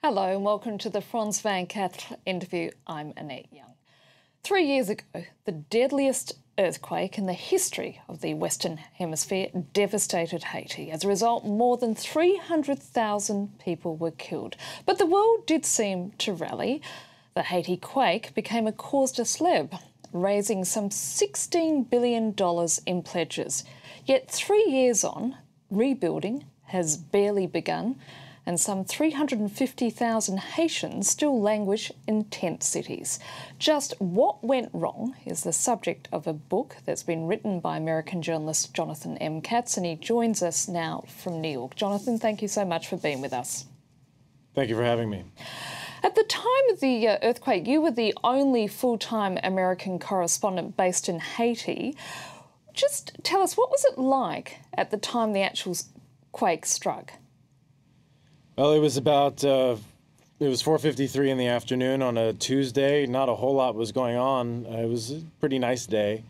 Hello and welcome to the Frans van Kath interview. I'm Annette Young. 3 years ago, the deadliest earthquake in the history of the Western Hemisphere devastated Haiti. As a result, more than 300,000 people were killed. But the world did seem to rally. The Haiti quake became a cause célèbre, raising some $16 billion in pledges. Yet 3 years on, rebuilding has barely begun, and some 350,000 Haitians still languish in tent cities. Just what went wrong is the subject of a book that's been written by American journalist Jonathan M. Katz, and he joins us now from New York. Jonathan, thank you so much for being with us. Thank you for having me. At the time of the earthquake, you were the only full-time American correspondent based in Haiti. Just tell us, what was it like at the time the actual quake struck? Well, it was about, it was 4:53 in the afternoon on a Tuesday. Not a whole lot was going on. It was a pretty nice day.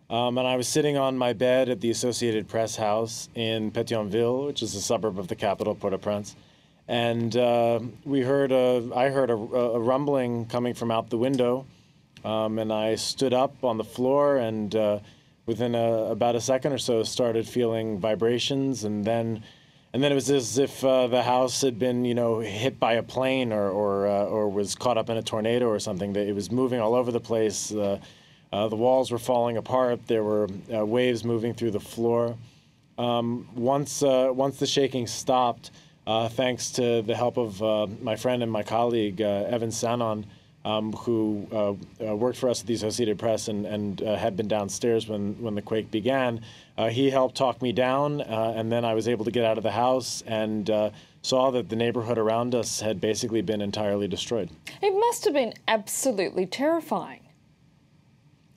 And I was sitting on my bed at the Associated Press house in Pétionville, which is a suburb of the capital, Port-au-Prince. And I heard a rumbling coming from out the window. And I stood up on the floor and within about a second or so started feeling vibrations, and then it was as if the house had been, hit by a plane or was caught up in a tornado or something. It was moving all over the place. The walls were falling apart. There were waves moving through the floor. Once the shaking stopped, thanks to the help of my friend and my colleague, Evan Sanon, who worked for us at the Associated Press and had been downstairs when the quake began. He helped talk me down, and then I was able to get out of the house and saw that the neighborhood around us had basically been entirely destroyed. It must have been absolutely terrifying.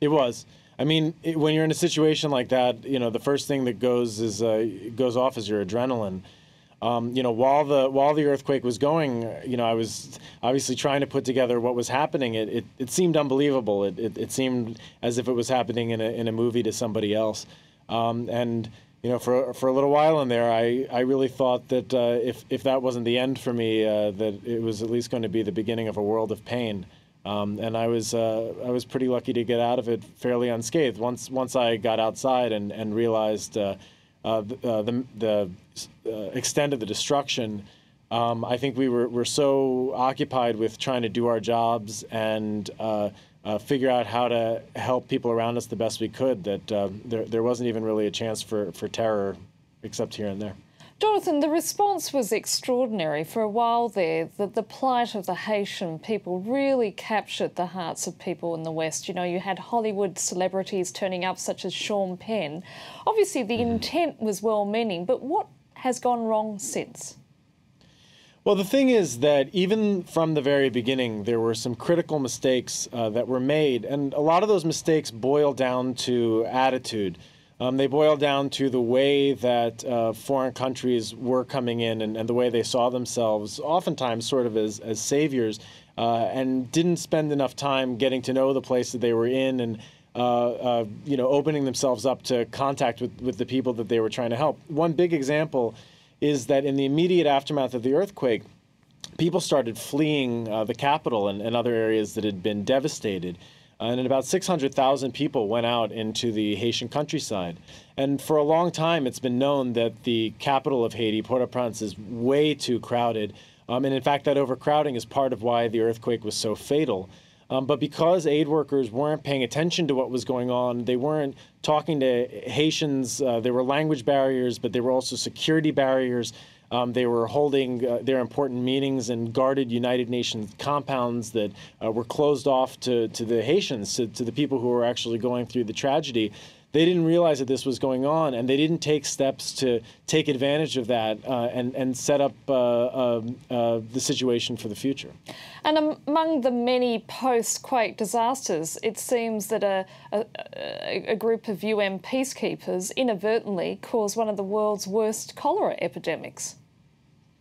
It was. I mean, when you're in a situation like that, the first thing that goes off is your adrenaline. While the earthquake was going, I was obviously trying to put together what was happening. It seemed unbelievable. It seemed as if it was happening in a movie to somebody else. And for a little while in there, I really thought that if that wasn't the end for me, that it was at least going to be the beginning of a world of pain. And I was pretty lucky to get out of it fairly unscathed. Once I got outside and realized the extent of the destruction, I think we were so occupied with trying to do our jobs and figure out how to help people around us the best we could that there wasn't even really a chance for terror, except here and there. Jonathan, the response was extraordinary. For a while there, the plight of the Haitian people really captured the hearts of people in the West. You had Hollywood celebrities turning up, such as Sean Penn. Obviously, the intent was well-meaning, but what has gone wrong since? Well, the thing is that even from the very beginning, there were some critical mistakes that were made, and a lot of those mistakes boil down to attitude. They boil down to the way that foreign countries were coming in and the way they saw themselves, oftentimes sort of as saviors, and didn't spend enough time getting to know the place that they were in and opening themselves up to contact with the people that they were trying to help. One big example is that in the immediate aftermath of the earthquake, people started fleeing the capital and other areas that had been devastated. And about 600,000 people went out into the Haitian countryside. And for a long time, it's been known that the capital of Haiti, Port-au-Prince, is way too crowded. And in fact, that overcrowding is part of why the earthquake was so fatal. But because aid workers weren't paying attention to what was going on, they weren't talking to Haitians, there were language barriers, but there were also security barriers. They were holding their important meetings in guarded United Nations compounds that were closed off to the Haitians, to the people who were actually going through the tragedy. They didn't realize that this was going on, and they didn't take steps to take advantage of that and set up the situation for the future. And among the many post-quake disasters, it seems that a group of UN peacekeepers inadvertently caused one of the world's worst cholera epidemics.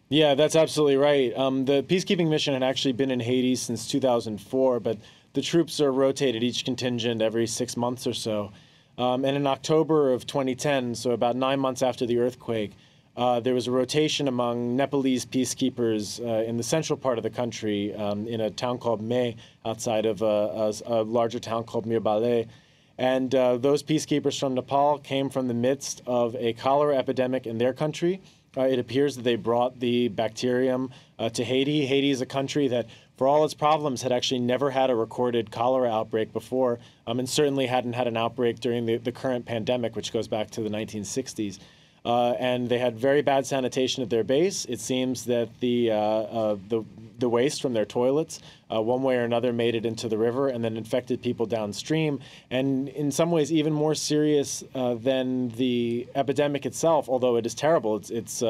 Yeah, that's absolutely right. The peacekeeping mission had actually been in Haiti since 2004, but the troops are rotated, each contingent, every 6 months or so. And in October of 2010, so about 9 months after the earthquake, there was a rotation among Nepalese peacekeepers in the central part of the country in a town called May, outside of a larger town called Mirbale. And those peacekeepers from Nepal came from the midst of a cholera epidemic in their country. It appears that they brought the bacterium to Haiti. Haiti is a country that, for all its problems, had actually never had a recorded cholera outbreak before, and certainly hadn't had an outbreak during the current pandemic, which goes back to the 1960s. And they had very bad sanitation at their base. It seems that the waste from their toilets, one way or another, made it into the river and then infected people downstream. And in some ways, even more serious than the epidemic itself, although it is terrible. It's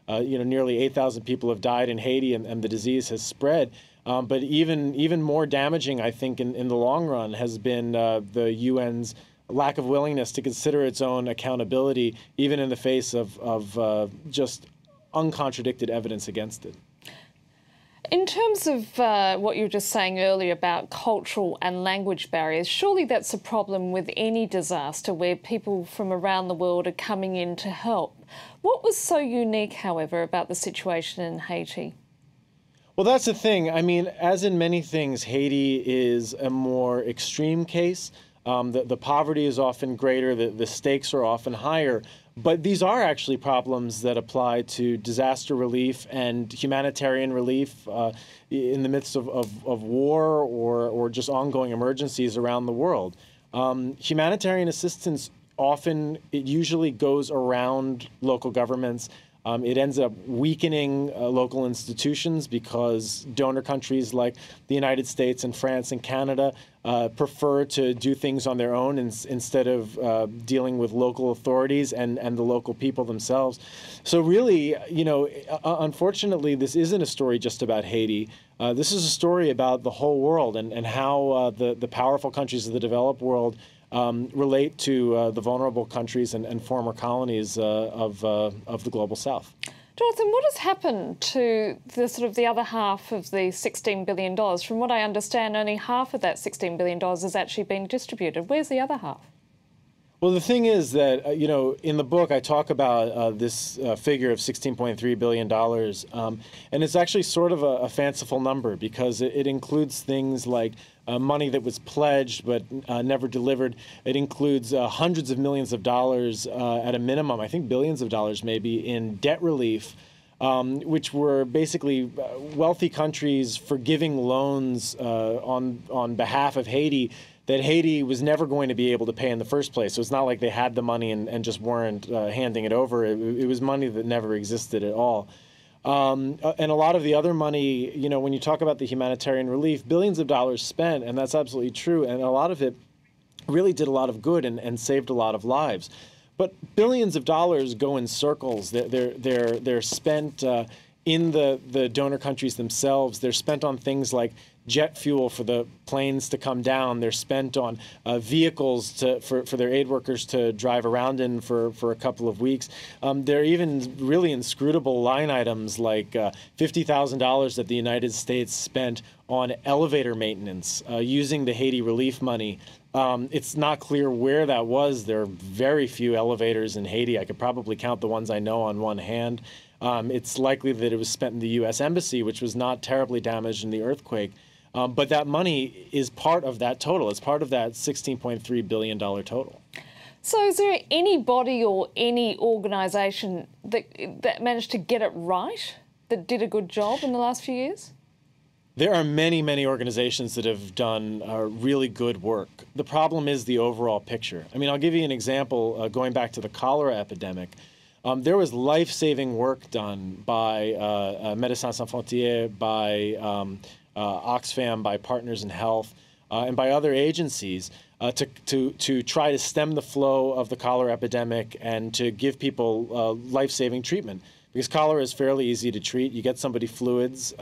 nearly 8,000 people have died in Haiti, and the disease has spread. But even more damaging, I think, in the long run, has been the UN's lack of willingness to consider its own accountability, even in the face of just uncontradicted evidence against it. In terms of what you were just saying earlier about cultural and language barriers, surely that's a problem with any disaster where people from around the world are coming in to help. What was so unique, however, about the situation in Haiti? Well, that's the thing. I mean, as in many things, Haiti is a more extreme case. The poverty is often greater, the stakes are often higher, but these are actually problems that apply to disaster relief and humanitarian relief in the midst of war or just ongoing emergencies around the world. Humanitarian assistance it usually goes around local governments. It ends up weakening local institutions because donor countries like the United States and France and Canada prefer to do things on their own instead of dealing with local authorities and the local people themselves. So really, unfortunately, this isn't a story just about Haiti. This is a story about the whole world and how the powerful countries of the developed world relate to the vulnerable countries and former colonies of the global South. Jonathan, what has happened to the other half of the $16 billion? From what I understand, only half of that $16 billion has actually been distributed. Where's the other half? Well, the thing is that, in the book, I talk about this figure of $16.3 billion, and it's actually sort of a fanciful number because it includes things like money that was pledged but never delivered. It includes hundreds of millions of dollars at a minimum, I think billions of dollars maybe, in debt relief, which were basically wealthy countries forgiving loans on behalf of Haiti that Haiti was never going to be able to pay in the first place. So it's not like they had the money and just weren't handing it over. It was money that never existed at all. And a lot of the other money, when you talk about the humanitarian relief, billions of dollars spent, and that's absolutely true. And a lot of it really did a lot of good and saved a lot of lives. But billions of dollars go in circles. They're spent in the donor countries themselves. They're spent on things like jet fuel for the planes to come down. They're spent on vehicles for their aid workers to drive around in for a couple of weeks. There are even really inscrutable line items like $50,000 that the United States spent on elevator maintenance using the Haiti relief money. It's not clear where that was. There are very few elevators in Haiti. I could probably count the ones I know on one hand. It's likely that it was spent in the U.S. Embassy, which was not terribly damaged in the earthquake. But that money is part of that total. It's part of that $16.3 billion total. So is there any body or any organisation that managed to get it right, that did a good job in the last few years? There are many, many organizations that have done really good work. The problem is the overall picture. I mean, I'll give you an example going back to the cholera epidemic. There was life-saving work done by Médecins Sans Frontières, by Oxfam, by Partners in Health, and by other agencies to try to stem the flow of the cholera epidemic and to give people life-saving treatment. Because cholera is fairly easy to treat. You get somebody fluids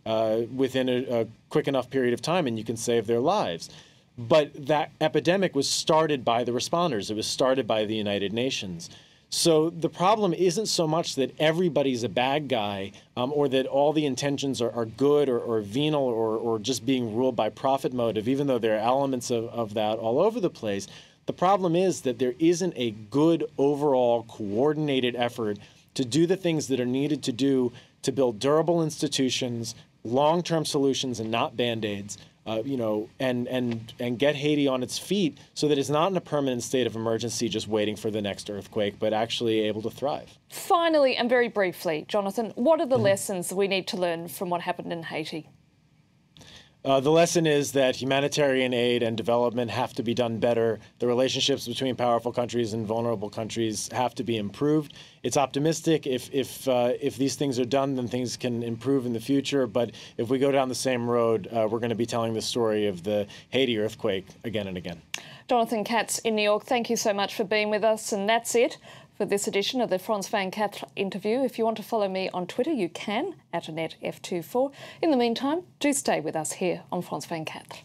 within a quick enough period of time and you can save their lives. But that epidemic was started by the responders. It was started by the United Nations. So the problem isn't so much that everybody's a bad guy or that all the intentions are good or venal or just being ruled by profit motive, even though there are elements of that all over the place. The problem is that there isn't a good overall coordinated effort to do the things that are needed to do to build durable institutions, long-term solutions and not Band-Aids, and get Haiti on its feet so that it's not in a permanent state of emergency just waiting for the next earthquake, but actually able to thrive. Finally, and very briefly, Jonathan, what are the lessons we need to learn from what happened in Haiti? The lesson is that humanitarian aid and development have to be done better. The relationships between powerful countries and vulnerable countries have to be improved. It's optimistic. If these things are done, then things can improve in the future. But if we go down the same road, we're going to be telling the story of the Haiti earthquake again and again. Jonathan Katz in New York, thank you so much for being with us. And that's it for this edition of the Frans van Kattel interview. If you want to follow me on Twitter, you can, at AnnetteF24. In the meantime, do stay with us here on Frans van Kattel.